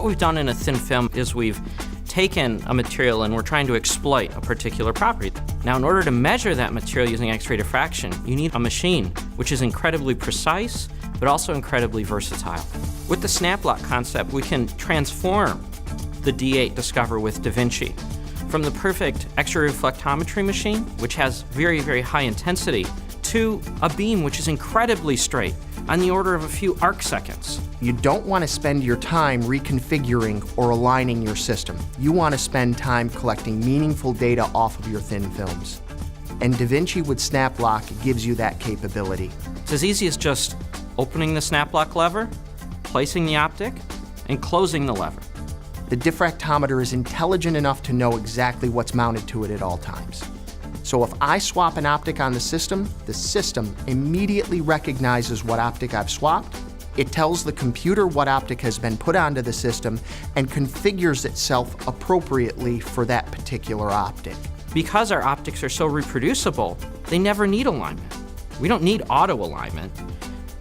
we've done in a thin film is we've taken a material and we're trying to exploit a particular property. Now, in order to measure that material using X-ray diffraction, you need a machine which is incredibly precise, but also incredibly versatile. With the SnapLock concept, we can transform the D8 Discover with Da Vinci from the perfect X-ray reflectometry machine, which has very, very high intensity, to a beam which is incredibly straight, on the order of a few arc seconds. You don't want to spend your time reconfiguring or aligning your system. You want to spend time collecting meaningful data off of your thin films. And Da Vinci with SnapLock gives you that capability. It's as easy as just opening the SnapLock lever, placing the optic, and closing the lever. The diffractometer is intelligent enough to know exactly what's mounted to it at all times. So if I swap an optic on the system immediately recognizes what optic I've swapped. It tells the computer what optic has been put onto the system and configures itself appropriately for that particular optic. Because our optics are so reproducible, they never need alignment. We don't need auto alignment.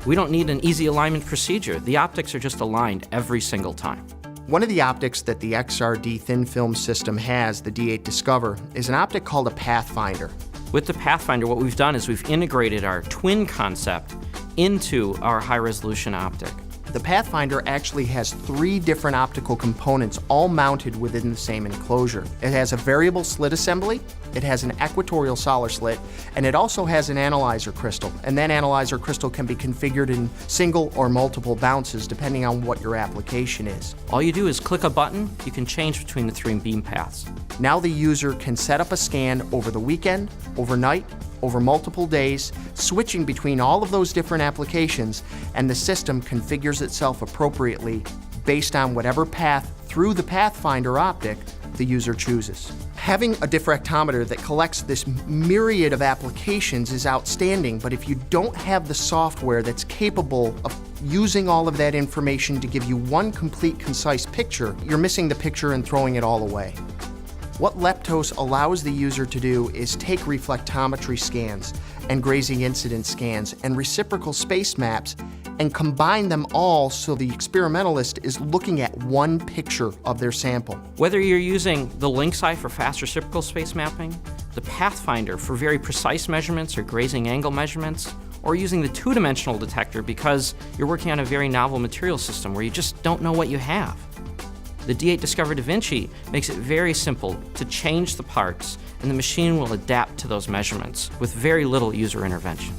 We don't need an easy alignment procedure. The optics are just aligned every single time. One of the optics that the XRD thin film system has, the D8 Discover, is an optic called a Pathfinder. With the Pathfinder, what we've done is we've integrated our twin concept into our high-resolution optic. The Pathfinder actually has 3 different optical components all mounted within the same enclosure. It has a variable slit assembly, it has an equatorial Soller slit, and it also has an analyzer crystal. And that analyzer crystal can be configured in single or multiple bounces depending on what your application is. All you do is click a button, you can change between the 3 beam paths. Now the user can set up a scan over the weekend, overnight, over multiple days, switching between all of those different applications, and the system configures itself appropriately based on whatever path through the Pathfinder optic the user chooses. Having a diffractometer that collects this myriad of applications is outstanding, but if you don't have the software that's capable of using all of that information to give you one complete, concise picture, you're missing the picture and throwing it all away. What Leptos allows the user to do is take reflectometry scans and grazing incidence scans and reciprocal space maps and combine them all so the experimentalist is looking at one picture of their sample. Whether you're using the Lynx Eye for fast reciprocal space mapping, the Pathfinder for very precise measurements or grazing angle measurements, or using the 2-dimensional detector because you're working on a very novel material system where you just don't know what you have. The D8 Discover Da Vinci makes it very simple to change the parts, and the machine will adapt to those measurements with very little user intervention.